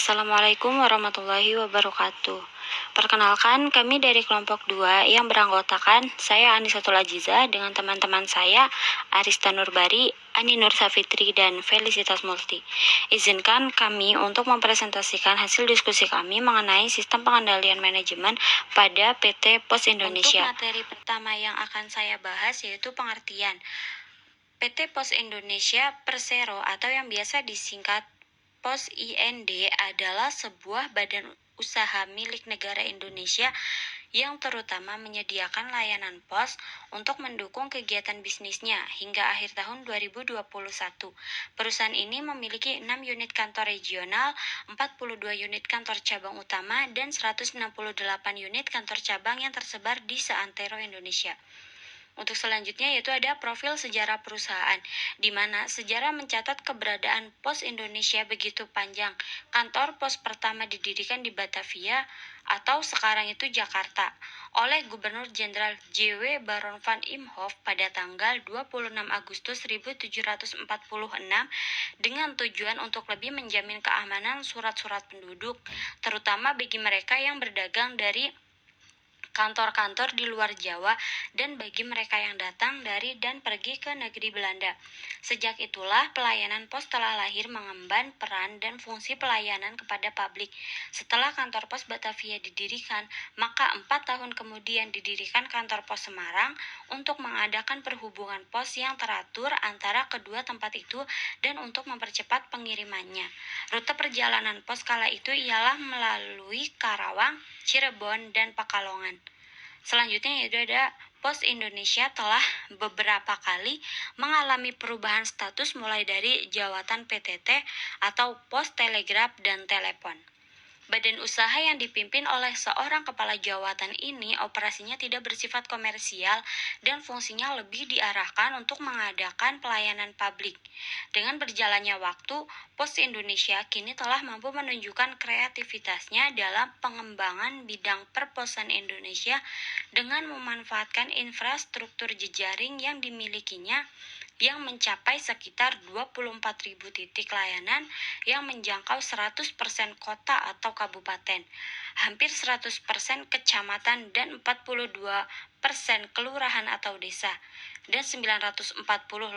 Assalamualaikum warahmatullahi wabarakatuh. Perkenalkan, kami dari kelompok 2 yang beranggotakan saya Anisatul Ajiza dengan teman-teman saya Arista Nurbari, Ani Nur Safitri, dan Felicitas Multi. Izinkan kami untuk mempresentasikan hasil diskusi kami mengenai sistem pengendalian manajemen pada PT Pos Indonesia. Untuk materi pertama yang akan saya bahas yaitu pengertian. PT Pos Indonesia Persero atau yang biasa disingkat Pos IND adalah sebuah badan usaha milik negara Indonesia yang terutama menyediakan layanan pos untuk mendukung kegiatan bisnisnya hingga akhir tahun 2021. Perusahaan ini memiliki 6 unit kantor regional, 42 unit kantor cabang utama, dan 168 unit kantor cabang yang tersebar di seantero Indonesia. Untuk selanjutnya yaitu ada profil sejarah perusahaan, di mana sejarah mencatat keberadaan Pos Indonesia begitu panjang. Kantor pos pertama didirikan di Batavia atau sekarang itu Jakarta oleh Gubernur Jenderal J.W. Baron van Imhoff pada tanggal 26 Agustus 1746 dengan tujuan untuk lebih menjamin keamanan surat-surat penduduk, terutama bagi mereka yang berdagang dari kantor-kantor di luar Jawa dan bagi mereka yang datang dari dan pergi ke negeri Belanda. Sejak itulah pelayanan pos telah lahir mengemban peran dan fungsi pelayanan kepada publik. Setelah kantor pos Batavia didirikan, maka 4 tahun kemudian didirikan kantor pos Semarang untuk mengadakan perhubungan pos yang teratur antara kedua tempat itu dan untuk mempercepat pengirimannya. Rute perjalanan pos kala itu ialah melalui Karawang, Cirebon, dan Pekalongan. Selanjutnya yaitu ada Pos Indonesia telah beberapa kali mengalami perubahan status mulai dari jawatan PTT atau Pos Telegraf dan Telepon. Badan usaha yang dipimpin oleh seorang kepala jawatan ini operasinya tidak bersifat komersial dan fungsinya lebih diarahkan untuk mengadakan pelayanan publik. Dengan berjalannya waktu, Pos Indonesia kini telah mampu menunjukkan kreativitasnya dalam pengembangan bidang perposan Indonesia dengan memanfaatkan infrastruktur jejaring yang dimilikinya yang mencapai sekitar 24.000 titik layanan yang menjangkau 100% kota atau kabupaten, hampir 100% kecamatan dan 42% kelurahan atau desa, dan 940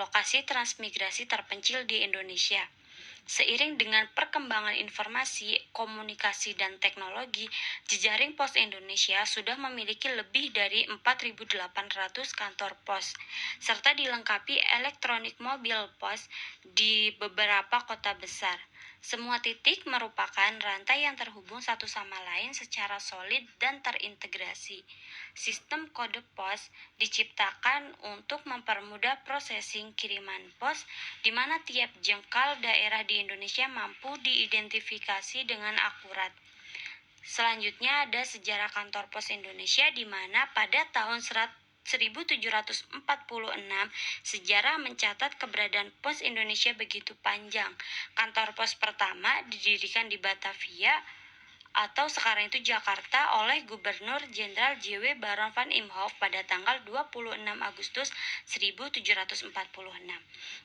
lokasi transmigrasi terpencil di Indonesia. Seiring dengan perkembangan informasi, komunikasi, dan teknologi, jejaring Pos Indonesia sudah memiliki lebih dari 4.800 kantor pos, serta dilengkapi elektronik mobil pos di beberapa kota besar. Semua titik merupakan rantai yang terhubung satu sama lain secara solid dan terintegrasi. Sistem kode pos diciptakan untuk mempermudah prosesing kiriman pos, di mana tiap jengkal daerah di Indonesia mampu diidentifikasi dengan akurat. Selanjutnya ada sejarah kantor pos Indonesia, di mana pada tahun 1746 sejarah mencatat keberadaan Pos Indonesia begitu panjang. Kantor pos pertama didirikan di Batavia atau sekarang itu Jakarta oleh Gubernur Jenderal J.W. Baron van Imhoff pada tanggal 26 Agustus 1746.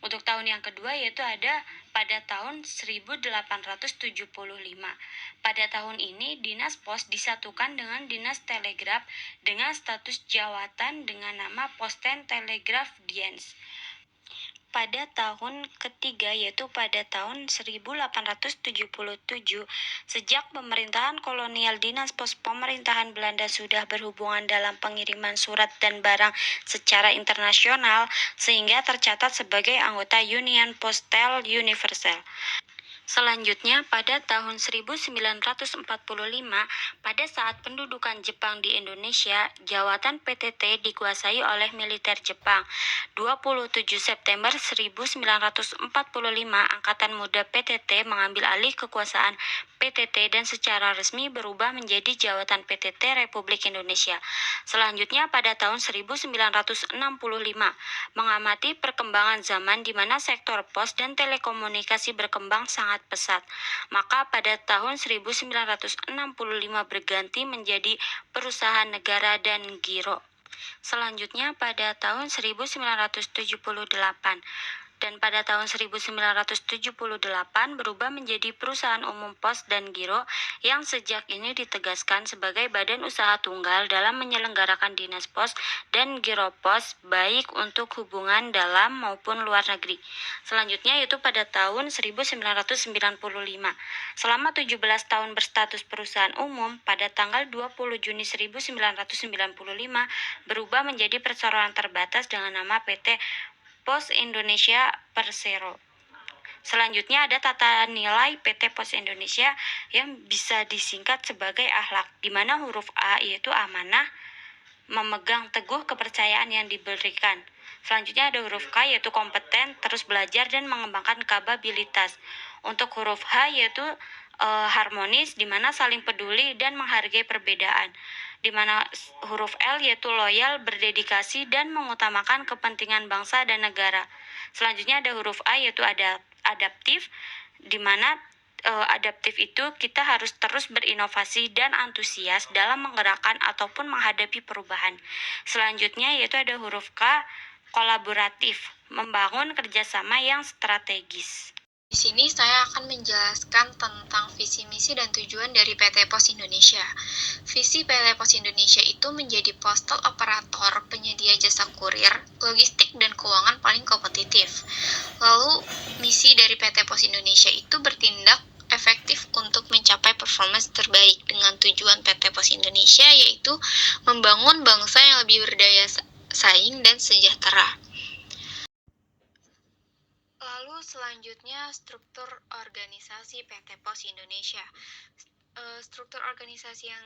Untuk tahun yang kedua yaitu ada pada tahun 1875. Pada tahun ini Dinas Pos disatukan dengan Dinas Telegraf dengan status jawatan dengan nama Posten Telegraf Dienst. Pada tahun ketiga yaitu pada tahun 1877, sejak pemerintahan kolonial Dinas Pos pemerintahan Belanda sudah berhubungan dalam pengiriman surat dan barang secara internasional sehingga tercatat sebagai anggota Union Postal Universal. Selanjutnya, pada tahun 1945, pada saat pendudukan Jepang di Indonesia, jawatan PTT dikuasai oleh militer Jepang. 27 September 1945, Angkatan Muda PTT mengambil alih kekuasaan PTT dan secara resmi berubah menjadi jawatan PTT Republik Indonesia. Selanjutnya, pada tahun 1965, mengamati perkembangan zaman di mana sektor pos dan telekomunikasi berkembang sangat pesat. Maka pada tahun 1965 berganti menjadi perusahaan negara dan giro. Selanjutnya pada tahun 1978 dan pada tahun 1978 berubah menjadi Perusahaan Umum Pos dan Giro yang sejak ini ditegaskan sebagai badan usaha tunggal dalam menyelenggarakan dinas pos dan giro pos baik untuk hubungan dalam maupun luar negeri. Selanjutnya yaitu pada tahun 1995. Selama 17 tahun berstatus perusahaan umum, pada tanggal 20 Juni 1995 berubah menjadi perseroan terbatas dengan nama PT Pos Indonesia Persero. Selanjutnya ada tata nilai PT Pos Indonesia yang bisa disingkat sebagai akhlak, di mana huruf A yaitu amanah, memegang teguh kepercayaan yang diberikan. Selanjutnya ada huruf K yaitu kompeten, terus belajar dan mengembangkan kapabilitas. Untuk huruf H yaitu harmonis, di mana saling peduli dan menghargai perbedaan. Di mana huruf L yaitu loyal, berdedikasi dan mengutamakan kepentingan bangsa dan negara. Selanjutnya ada huruf A yaitu adaptif, di mana adaptif itu kita harus terus berinovasi dan antusias dalam menggerakkan ataupun menghadapi perubahan. Selanjutnya yaitu ada huruf K, kolaboratif, membangun kerjasama yang strategis. Di sini saya akan menjelaskan tentang visi misi dan tujuan dari PT Pos Indonesia. Visi PT Pos Indonesia itu menjadi postal operator penyedia jasa kurir, logistik, dan keuangan paling kompetitif. Lalu, misi dari PT Pos Indonesia itu bertindak efektif untuk mencapai performance terbaik dengan tujuan PT Pos Indonesia yaitu membangun bangsa yang lebih berdaya saing dan sejahtera. Lalu selanjutnya struktur organisasi PT Pos Indonesia. Struktur organisasi yang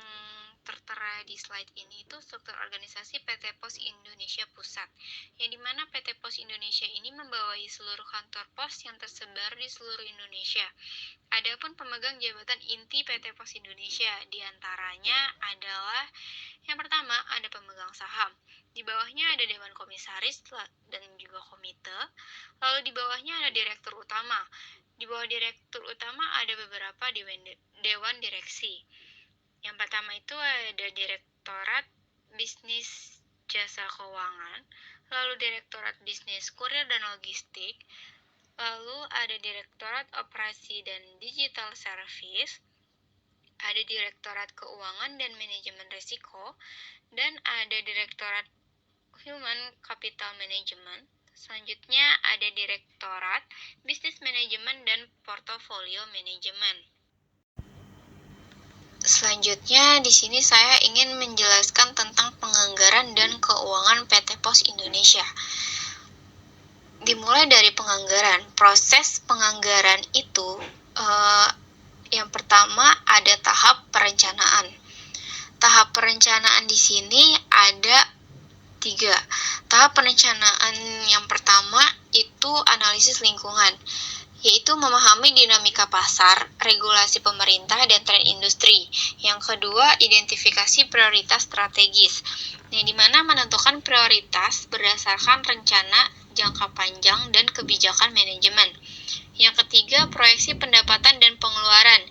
tertera di slide ini itu struktur organisasi PT Pos Indonesia Pusat, yang dimana PT Pos Indonesia ini membawahi seluruh kantor pos yang tersebar di seluruh Indonesia. Adapun pemegang jabatan inti PT Pos Indonesia diantaranya adalah yang pertama ada pemegang saham, di bawahnya ada dewan komisaris dan juga komite, lalu di bawahnya ada direktur utama. Di bawah direktur utama ada beberapa dewan direksi. Yang pertama itu ada Direktorat Bisnis Jasa Keuangan, lalu Direktorat Bisnis Kurir dan Logistik, lalu ada Direktorat Operasi dan Digital Service, ada Direktorat Keuangan dan Manajemen Risiko, dan ada Direktorat Human Capital Management. Selanjutnya ada Direktorat Bisnis Manajemen dan Portofolio Manajemen. Selanjutnya di sini saya ingin menjelaskan tentang penganggaran dan keuangan PT Pos Indonesia. Dimulai dari penganggaran. Proses penganggaran itu yang pertama ada tahap perencanaan. Tahap perencanaan di sini ada 3. Tahap perencanaan yang pertama itu analisis lingkungan, yaitu memahami dinamika pasar, regulasi pemerintah, dan tren industri. Yang kedua, identifikasi prioritas strategis, yang dimana menentukan prioritas berdasarkan rencana jangka panjang dan kebijakan manajemen. Yang ketiga, proyeksi pendapatan dan pengeluaran,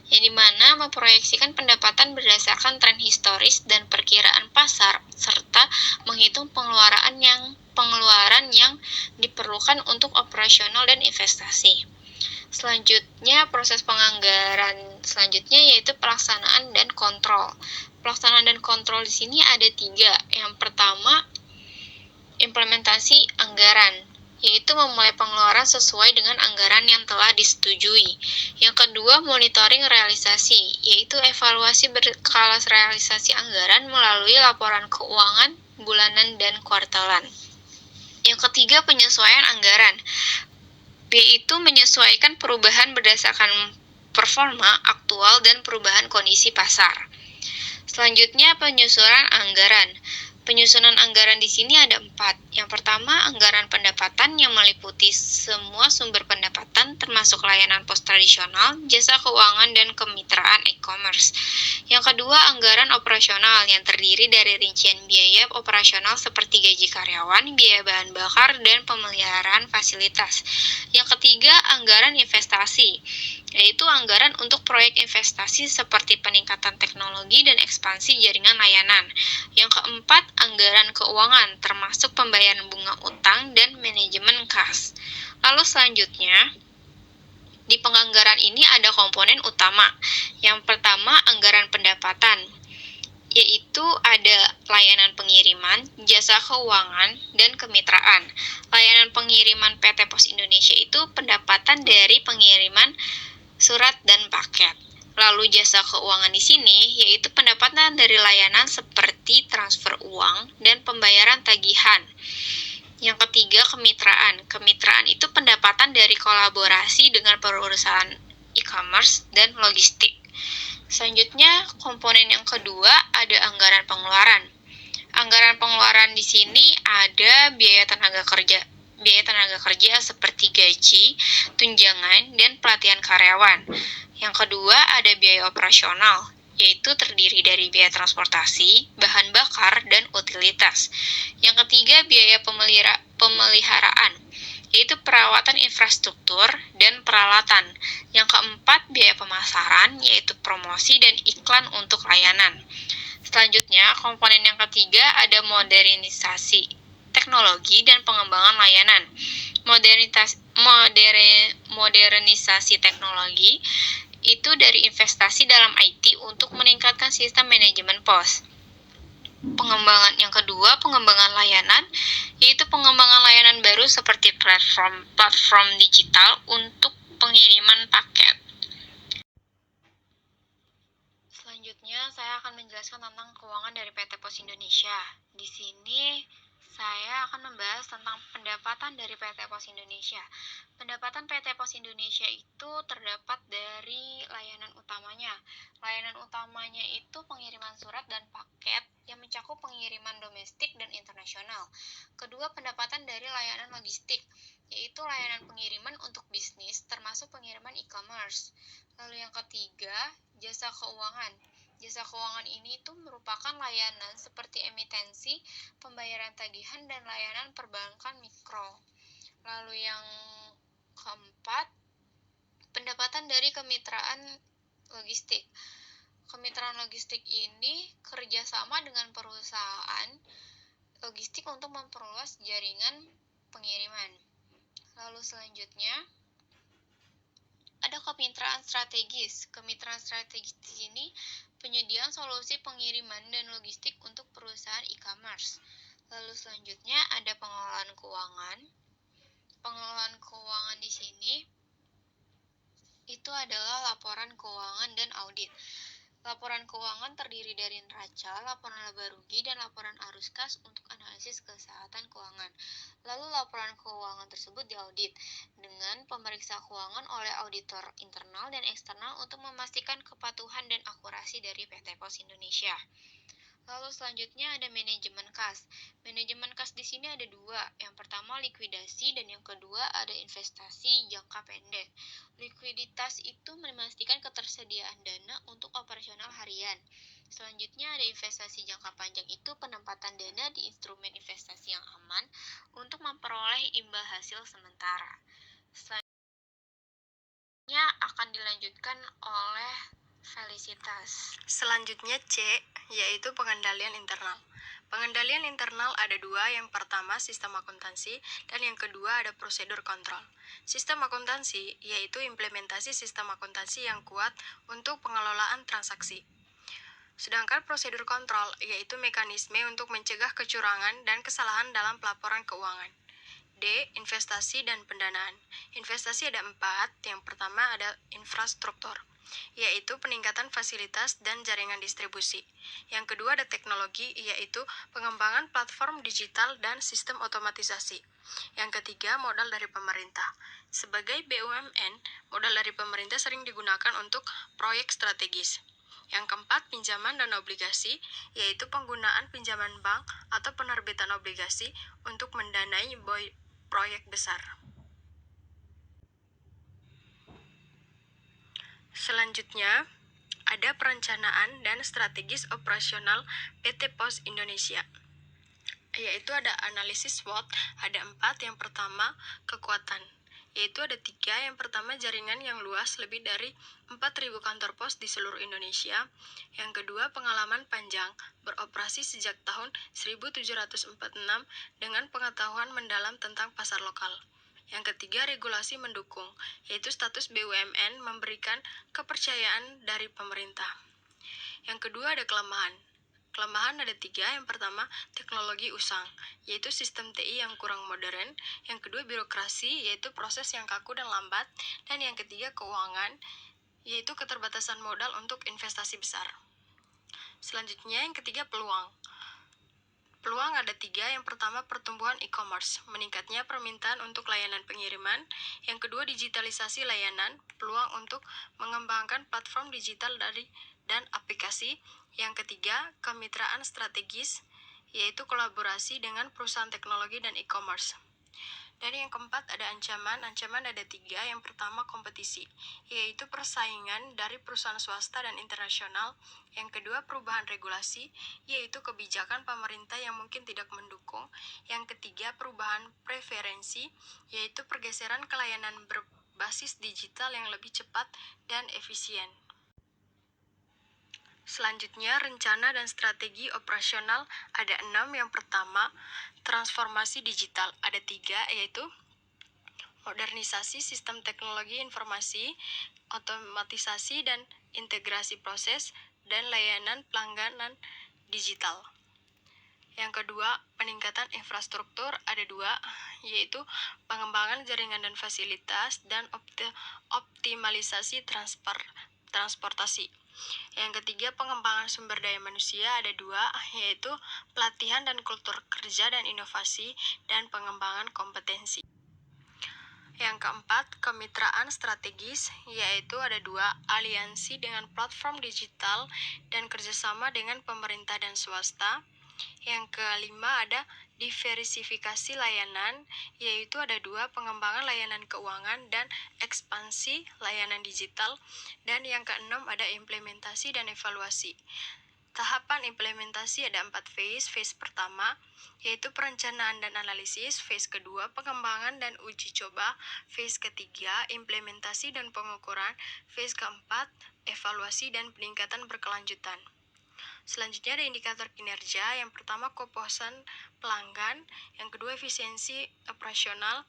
yang dimana memproyeksikan pendapatan berdasarkan tren historis dan perkiraan pasar, serta menghitung pengeluaran yang diperlukan untuk operasional dan investasi. Selanjutnya, proses penganggaran selanjutnya yaitu pelaksanaan dan kontrol. Pelaksanaan dan kontrol di sini ada 3. Yang pertama, implementasi anggaran, yaitu memulai pengeluaran sesuai dengan anggaran yang telah disetujui. Yang kedua, monitoring realisasi, yaitu evaluasi berkala realisasi anggaran melalui laporan keuangan bulanan dan kuartalan. Yang ketiga, penyesuaian anggaran, yaitu menyesuaikan perubahan berdasarkan performa aktual dan perubahan kondisi pasar. Selanjutnya, penyusunan anggaran. Penyusunan anggaran di sini ada 4. Yang pertama, anggaran pendapatan yang meliputi semua sumber pendapatan termasuk layanan pos tradisional, jasa keuangan, dan kemitraan e-commerce. Yang kedua, anggaran operasional yang terdiri dari rincian biaya operasional seperti gaji karyawan, biaya bahan bakar, dan pemeliharaan fasilitas. Yang ketiga, anggaran investasi, yaitu anggaran untuk proyek investasi seperti peningkatan teknologi dan ekspansi jaringan layanan. Yang keempat, anggaran keuangan, termasuk pembayaran bunga utang dan manajemen kas. Lalu selanjutnya, di penganggaran ini ada komponen utama. Yang pertama, anggaran pendapatan, yaitu ada layanan pengiriman, jasa keuangan, dan kemitraan. Layanan pengiriman PT Pos Indonesia itu pendapatan dari pengiriman surat dan paket. Lalu jasa keuangan di sini yaitu pendapatan dari layanan seperti transfer uang dan pembayaran tagihan. Yang ketiga, kemitraan. Kemitraan itu pendapatan dari kolaborasi dengan perusahaan e-commerce dan logistik. Selanjutnya, komponen yang kedua ada anggaran pengeluaran. Anggaran pengeluaran di sini ada biaya tenaga kerja seperti gaji, tunjangan, dan pelatihan karyawan. Yang kedua ada biaya operasional, yaitu terdiri dari biaya transportasi, bahan bakar, dan utilitas. Yang ketiga biaya pemeliharaan, yaitu perawatan infrastruktur dan peralatan. Yang keempat biaya pemasaran, yaitu promosi dan iklan untuk layanan. Selanjutnya, komponen yang ketiga ada modernisasi teknologi dan pengembangan layanan. Modernisasi teknologi itu dari investasi dalam IT untuk meningkatkan sistem manajemen pos. Pengembangan yang kedua, pengembangan layanan, yaitu pengembangan layanan baru seperti platform digital untuk pengiriman paket. Selanjutnya, saya akan menjelaskan tentang keuangan dari PT Pos Indonesia. Di sini, saya akan membahas tentang pendapatan dari PT Pos Indonesia. Pendapatan PT Pos Indonesia itu terdapat dari layanan utamanya. Layanan utamanya itu pengiriman surat dan paket yang mencakup pengiriman domestik dan internasional. Kedua, pendapatan dari layanan logistik, yaitu layanan pengiriman untuk bisnis termasuk pengiriman e-commerce. Lalu yang ketiga, jasa keuangan. Jasa keuangan ini itu merupakan layanan seperti emitensi, pembayaran tagihan, dan layanan perbankan mikro. Lalu yang keempat, pendapatan dari kemitraan logistik. Kemitraan logistik ini kerjasama dengan perusahaan logistik untuk memperluas jaringan pengiriman. Lalu selanjutnya, ada kemitraan strategis. Kemitraan strategis di sini penyediaan solusi pengiriman dan logistik untuk perusahaan e-commerce. Lalu selanjutnya ada pengelolaan keuangan. Pengelolaan keuangan di sini itu adalah laporan keuangan dan audit. Laporan keuangan terdiri dari neraca, laporan laba rugi, dan laporan arus kas untuk analisis kesehatan keuangan. Lalu laporan keuangan tersebut diaudit dengan pemeriksa keuangan oleh auditor internal dan eksternal untuk memastikan kepatuhan dan akurasi dari PT Pos Indonesia. Lalu selanjutnya ada manajemen kas. Manajemen kas di sini ada dua. Yang pertama likuidasi dan yang kedua ada investasi jangka pendek. Likuiditas itu memastikan ketersediaan dana untuk operasional harian. Selanjutnya ada investasi jangka panjang, itu penempatan dana di instrumen investasi yang aman untuk memperoleh imbal hasil sementara. Selanjutnya akan dilanjutkan oleh Felicitas. Selanjutnya C, yaitu pengendalian internal. Pengendalian internal ada dua, yang pertama sistem akuntansi dan yang kedua ada prosedur kontrol. Sistem akuntansi yaitu implementasi sistem akuntansi yang kuat untuk pengelolaan transaksi. Sedangkan prosedur kontrol yaitu mekanisme untuk mencegah kecurangan dan kesalahan dalam pelaporan keuangan. D. Investasi dan pendanaan. Investasi ada 4, yang pertama ada infrastruktur, yaitu peningkatan fasilitas dan jaringan distribusi. Yang kedua ada teknologi, yaitu pengembangan platform digital dan sistem otomatisasi. Yang ketiga modal dari pemerintah. Sebagai BUMN, modal dari pemerintah sering digunakan untuk proyek strategis. Yang keempat, pinjaman dan obligasi, yaitu penggunaan pinjaman bank atau penerbitan obligasi untuk mendanai proyek besar. Selanjutnya, ada perencanaan dan strategis operasional PT Pos Indonesia, yaitu ada analisis SWOT, ada 4. Yang pertama, kekuatan, yaitu ada 3. Yang pertama, jaringan yang luas lebih dari 4.000 kantor pos di seluruh Indonesia. Yang kedua, pengalaman panjang, beroperasi sejak tahun 1746 dengan pengetahuan mendalam tentang pasar lokal. Yang ketiga, regulasi mendukung, yaitu status BUMN memberikan kepercayaan dari pemerintah. Yang kedua, ada kelemahan. Kelemahan ada 3. Yang pertama, teknologi usang, yaitu sistem TI yang kurang modern. Yang kedua, birokrasi, yaitu proses yang kaku dan lambat. Dan yang ketiga, keuangan, yaitu keterbatasan modal untuk investasi besar. Selanjutnya, yang ketiga, peluang. Peluang ada 3. Yang pertama, pertumbuhan e-commerce, meningkatnya permintaan untuk layanan pengiriman. Yang kedua, digitalisasi layanan, peluang untuk mengembangkan platform digital dan aplikasi. Yang ketiga, kemitraan strategis, yaitu kolaborasi dengan perusahaan teknologi dan e-commerce. Dan yang keempat ada ancaman. Ancaman ada 3. Yang pertama, kompetisi, yaitu persaingan dari perusahaan swasta dan internasional. Yang kedua, perubahan regulasi, yaitu kebijakan pemerintah yang mungkin tidak mendukung. Yang ketiga, perubahan preferensi, yaitu pergeseran ke layanan berbasis digital yang lebih cepat dan efisien. Selanjutnya, rencana dan strategi operasional ada 6. Yang pertama, transformasi digital ada 3, yaitu modernisasi sistem teknologi informasi, otomatisasi dan integrasi proses, dan layanan pelangganan digital. Yang kedua, peningkatan infrastruktur ada 2, yaitu pengembangan jaringan dan fasilitas, dan optimalisasi transportasi. Yang ketiga, pengembangan sumber daya manusia ada 2, yaitu pelatihan dan kultur kerja dan inovasi, dan pengembangan kompetensi. Yang keempat, kemitraan strategis, yaitu ada 2, aliansi dengan platform digital dan kerjasama dengan pemerintah dan swasta. Yang kelima ada diversifikasi layanan, yaitu ada 2, pengembangan layanan keuangan dan ekspansi layanan digital. Dan yang keenam ada implementasi dan evaluasi. Tahapan implementasi ada 4 phase. Phase pertama, yaitu perencanaan dan analisis. Phase kedua, pengembangan dan uji coba. Phase ketiga, implementasi dan pengukuran. Phase keempat, evaluasi dan peningkatan berkelanjutan. Selanjutnya ada indikator kinerja. Yang pertama, kepuasan pelanggan. Yang kedua, efisiensi operasional.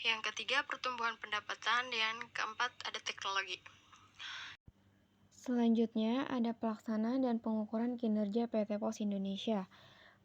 Yang ketiga, pertumbuhan pendapatan. Yang keempat, ada teknologi. Selanjutnya ada pelaksanaan dan pengukuran kinerja PT Pos Indonesia.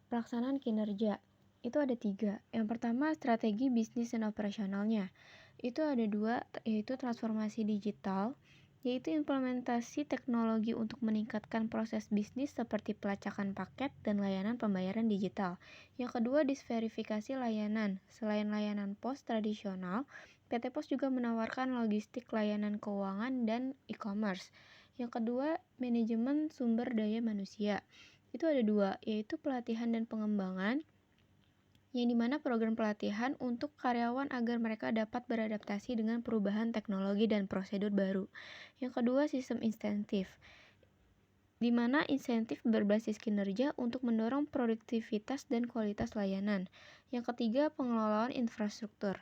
Pelaksanaan kinerja itu ada 3. Yang pertama, strategi bisnis dan operasionalnya. Itu ada 2, yaitu transformasi digital, yaitu implementasi teknologi untuk meningkatkan proses bisnis seperti pelacakan paket dan layanan pembayaran digital. Yang kedua, disverifikasi layanan. Selain layanan pos tradisional, PT Pos juga menawarkan logistik, layanan keuangan, dan e-commerce. Yang kedua, manajemen sumber daya manusia. Itu ada 2, yaitu pelatihan dan pengembangan, yang dimana program pelatihan untuk karyawan agar mereka dapat beradaptasi dengan perubahan teknologi dan prosedur baru. Yang kedua, sistem insentif, di mana insentif berbasis kinerja untuk mendorong produktivitas dan kualitas layanan. Yang ketiga, pengelolaan infrastruktur.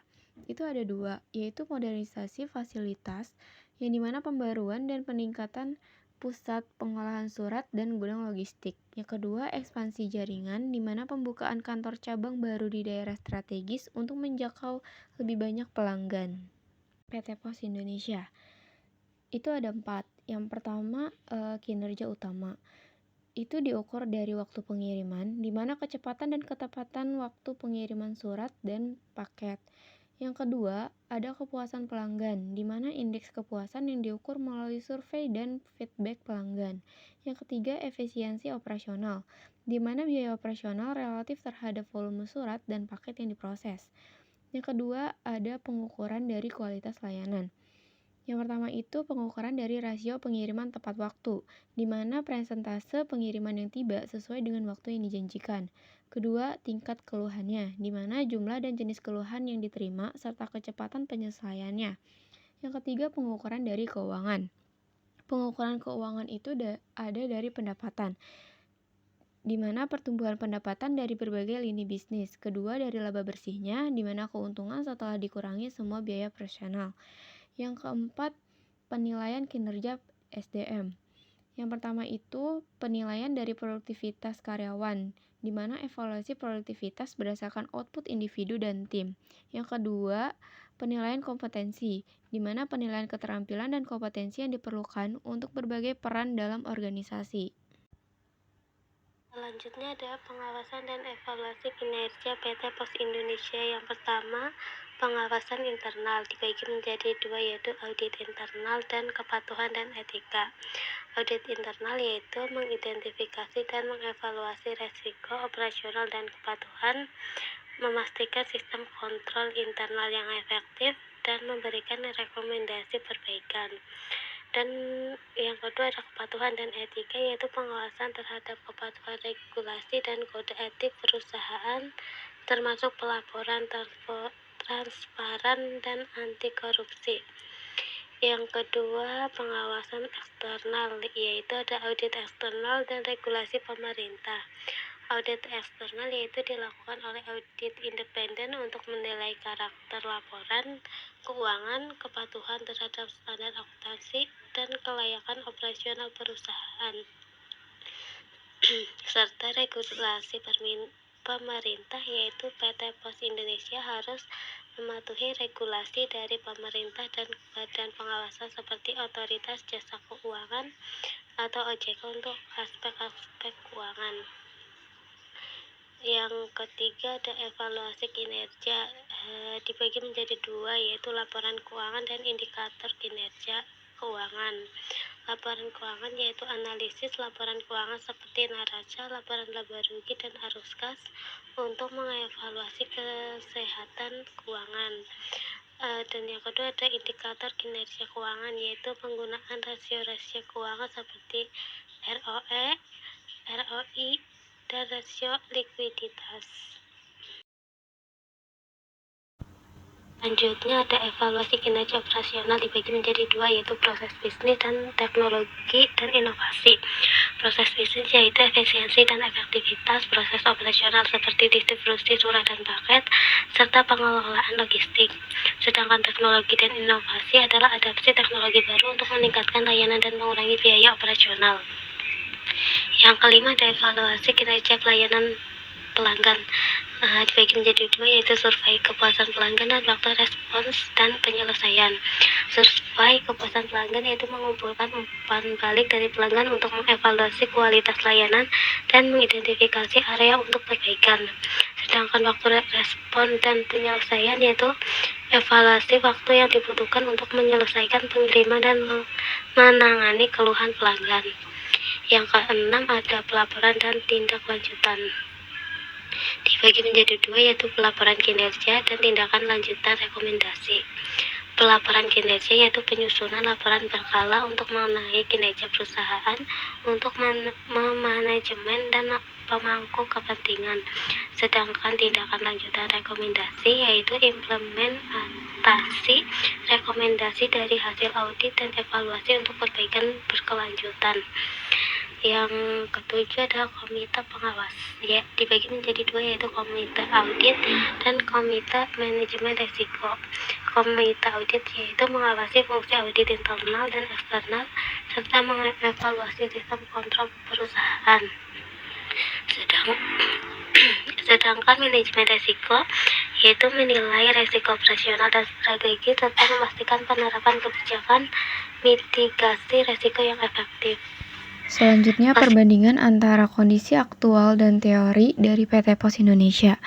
Itu ada 2, yaitu modernisasi fasilitas, yang dimana pembaruan dan peningkatan pusat pengolahan surat dan gudang logistik. Yang kedua, ekspansi jaringan, di mana pembukaan kantor cabang baru di daerah strategis untuk menjangkau lebih banyak pelanggan. PT Pos Indonesia itu ada 4. Yang pertama, kinerja utama. Itu diukur dari waktu pengiriman, di mana kecepatan dan ketepatan waktu pengiriman surat dan paket. Yang kedua, ada kepuasan pelanggan, di mana indeks kepuasan yang diukur melalui survei dan feedback pelanggan. Yang ketiga, efisiensi operasional, di mana biaya operasional relatif terhadap volume surat dan paket yang diproses. Yang kedua, ada pengukuran dari kualitas layanan. Yang pertama itu pengukuran dari rasio pengiriman tepat waktu, di mana persentase pengiriman yang tiba sesuai dengan waktu yang dijanjikan. Kedua, tingkat keluhannya, di mana jumlah dan jenis keluhan yang diterima serta kecepatan penyelesaiannya. Yang ketiga, pengukuran dari keuangan. Pengukuran keuangan itu ada dari pendapatan, di mana pertumbuhan pendapatan dari berbagai lini bisnis. Kedua, dari laba bersihnya, di mana keuntungan setelah dikurangi semua biaya operasional. Yang keempat, penilaian kinerja SDM. Yang pertama itu penilaian dari produktivitas karyawan, di mana evaluasi produktivitas berdasarkan output individu dan tim. Yang kedua, penilaian kompetensi, di mana penilaian keterampilan dan kompetensi yang diperlukan untuk berbagai peran dalam organisasi. Selanjutnya ada pengawasan dan evaluasi kinerja PT Pos Indonesia. Yang pertama, pengawasan internal dibagi menjadi dua, yaitu audit internal dan kepatuhan dan etika. Audit internal yaitu mengidentifikasi dan mengevaluasi resiko operasional dan kepatuhan, memastikan sistem kontrol internal yang efektif, dan memberikan rekomendasi perbaikan. Dan yang kedua ada kepatuhan dan etika, yaitu pengawasan terhadap kepatuhan regulasi dan kode etik perusahaan, termasuk pelaporan transparan dan anti korupsi. Yang kedua, pengawasan eksternal, yaitu ada audit eksternal dan regulasi pemerintah. Audit eksternal yaitu dilakukan oleh audit independen untuk menilai karakter laporan keuangan, kepatuhan terhadap standar akuntansi, dan kelayakan operasional perusahaan. Serta regulasi pemerintah, yaitu PT Pos Indonesia harus mematuhi regulasi dari pemerintah dan badan pengawasan seperti Otoritas Jasa Keuangan atau OJK untuk aspek-aspek keuangan. Yang ketiga ada evaluasi kinerja, dibagi menjadi dua, yaitu laporan keuangan dan indikator kinerja keuangan. Laporan keuangan yaitu analisis laporan keuangan seperti neraca, laporan laba rugi, dan arus kas untuk mengevaluasi kesehatan keuangan. Dan yang kedua ada indikator kinerja keuangan, yaitu penggunaan rasio-rasio keuangan seperti ROE, ROI, dan rasio likuiditas. Selanjutnya ada evaluasi kinerja operasional dibagi menjadi dua, yaitu proses bisnis dan teknologi dan inovasi. Proses bisnis yaitu efisiensi dan efektivitas proses operasional seperti distribusi surat dan paket, serta pengelolaan logistik. Sedangkan teknologi dan inovasi adalah adaptasi teknologi baru untuk meningkatkan layanan dan mengurangi biaya operasional. Yang kelima ada evaluasi kinerja pelayanan pelanggan, dibagi menjadi dua, yaitu survei kepuasan pelanggan dan waktu respons dan penyelesaian. Survei kepuasan pelanggan yaitu mengumpulkan umpan balik dari pelanggan untuk mengevaluasi kualitas layanan dan mengidentifikasi area untuk perbaikan. Sedangkan waktu respon dan penyelesaian yaitu evaluasi waktu yang dibutuhkan untuk menyelesaikan pengiriman dan menangani keluhan pelanggan. Yang keenam ada pelaporan dan tindak lanjutan, dibagi menjadi dua, yaitu pelaporan kinerja dan tindakan lanjutan rekomendasi. Pelaporan kinerja yaitu penyusunan laporan berkala untuk mengenai kinerja perusahaan untuk memanajemen dan pemangku kepentingan. Sedangkan tindakan lanjutan rekomendasi yaitu implementasi rekomendasi dari hasil audit dan evaluasi untuk perbaikan berkelanjutan. Yang ketujuh adalah komite pengawas, ya, dibagi menjadi dua, yaitu komite audit dan komite manajemen risiko. Komite audit yaitu mengawasi fungsi audit internal dan eksternal serta mengevaluasi sistem kontrol perusahaan. Sedangkan manajemen risiko yaitu menilai risiko operasional dan strategi serta memastikan penerapan kebijakan mitigasi risiko yang efektif. Selanjutnya, perbandingan antara kondisi aktual dan teori dari PT Pos Indonesia.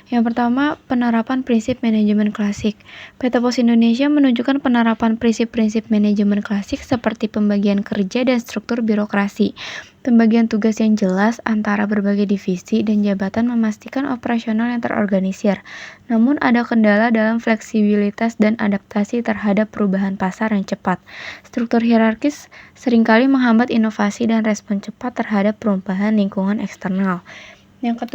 Yang pertama, penerapan prinsip manajemen klasik. PT Pos Indonesia menunjukkan penerapan prinsip-prinsip manajemen klasik seperti pembagian kerja dan struktur birokrasi. Pembagian tugas yang jelas antara berbagai divisi dan jabatan memastikan operasional yang terorganisir. Namun ada kendala dalam fleksibilitas dan adaptasi terhadap perubahan pasar yang cepat. Struktur hierarkis seringkali menghambat inovasi dan respon cepat terhadap perubahan lingkungan eksternal. Yang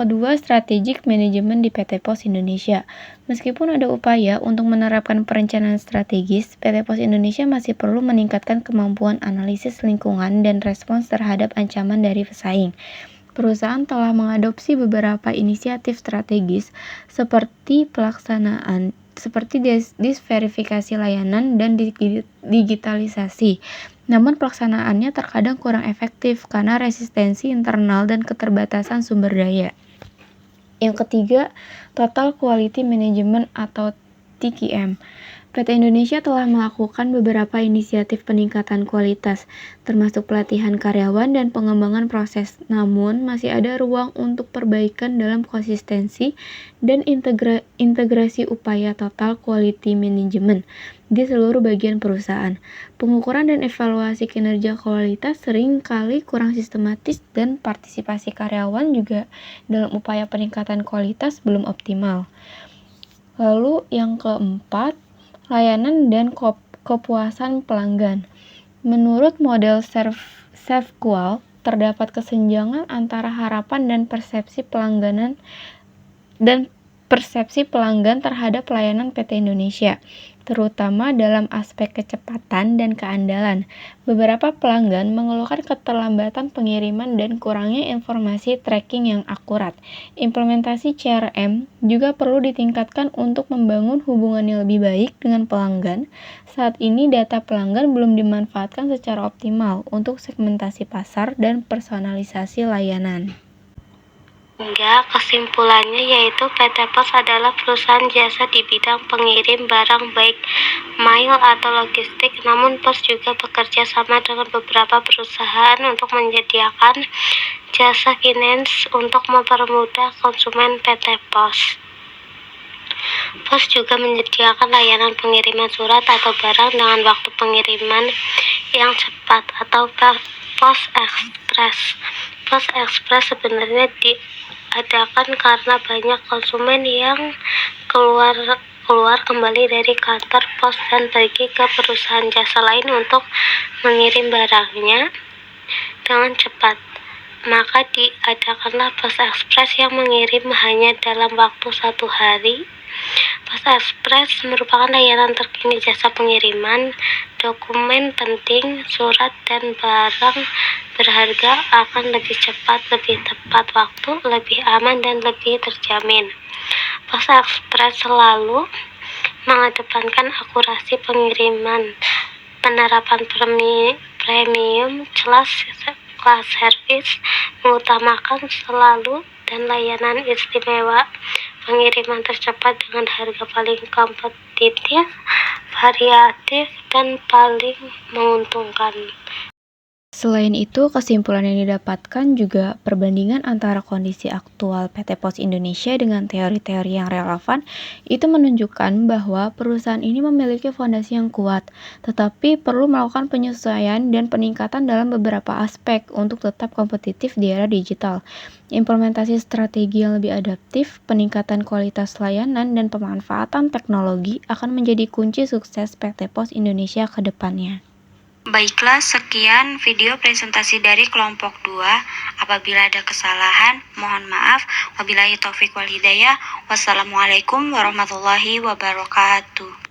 kedua, strategic manajemen di PT Pos Indonesia. Meskipun ada upaya untuk menerapkan perencanaan strategis, PT Pos Indonesia masih perlu meningkatkan kemampuan analisis lingkungan dan respons terhadap ancaman dari pesaing. perusahaan telah mengadopsi beberapa inisiatif strategis seperti disverifikasi layanan dan digitalisasi. Namun pelaksanaannya terkadang kurang efektif karena resistensi internal dan keterbatasan sumber daya. Yang ketiga, Total Quality Management atau TQM. PT Indonesia telah melakukan beberapa inisiatif peningkatan kualitas, termasuk pelatihan karyawan dan pengembangan proses. Namun, masih ada ruang untuk perbaikan dalam konsistensi dan integrasi upaya total quality management di seluruh bagian perusahaan. Pengukuran dan evaluasi kinerja kualitas sering kali kurang sistematis dan partisipasi karyawan juga dalam upaya peningkatan kualitas belum optimal. Lalu yang keempat, layanan dan kepuasan pelanggan. Menurut model SafeQual, terdapat kesenjangan antara harapan dan persepsi pelanggan terhadap layanan PT Indonesia, terutama dalam aspek kecepatan dan keandalan. Beberapa pelanggan mengeluhkan keterlambatan pengiriman dan kurangnya informasi tracking yang akurat. Implementasi CRM juga perlu ditingkatkan untuk membangun hubungan yang lebih baik dengan pelanggan. Saat ini data pelanggan belum dimanfaatkan secara optimal untuk segmentasi pasar dan personalisasi layanan. Hingga kesimpulannya yaitu PT Pos adalah perusahaan jasa di bidang pengirim barang baik mail atau logistik, namun Pos juga bekerja sama dengan beberapa perusahaan untuk menyediakan jasa finance untuk mempermudah konsumen PT Pos. Pos juga menyediakan layanan pengiriman surat atau barang dengan waktu pengiriman yang cepat atau Pos Express. Pos Express sebenarnya diadakan karena banyak konsumen yang keluar kembali dari kantor pos dan pergi ke perusahaan jasa lain untuk mengirim barangnya dengan cepat. Maka diadakanlah Pos Express yang mengirim hanya dalam waktu 1 hari. Pos Express merupakan layanan terkini jasa pengiriman dokumen penting, surat, dan barang berharga akan lebih cepat, lebih tepat waktu, lebih aman, dan lebih terjamin. Pos Express selalu mengedepankan akurasi pengiriman, penerapan premium class service, mengutamakan selalu dan layanan istimewa, pengiriman tercepat dengan harga paling kompetitif, variatif, dan paling menguntungkan. Selain itu, kesimpulan yang didapatkan juga perbandingan antara kondisi aktual PT Pos Indonesia dengan teori-teori yang relevan itu menunjukkan bahwa perusahaan ini memiliki fondasi yang kuat, tetapi perlu melakukan penyesuaian dan peningkatan dalam beberapa aspek untuk tetap kompetitif di era digital. Implementasi strategi yang lebih adaptif, peningkatan kualitas layanan, dan pemanfaatan teknologi akan menjadi kunci sukses PT Pos Indonesia ke depannya. Baiklah, sekian video presentasi dari kelompok 2. Apabila ada kesalahan, mohon maaf. Wabillahi taufiq wal hidayah. Wassalamualaikum warahmatullahi wabarakatuh.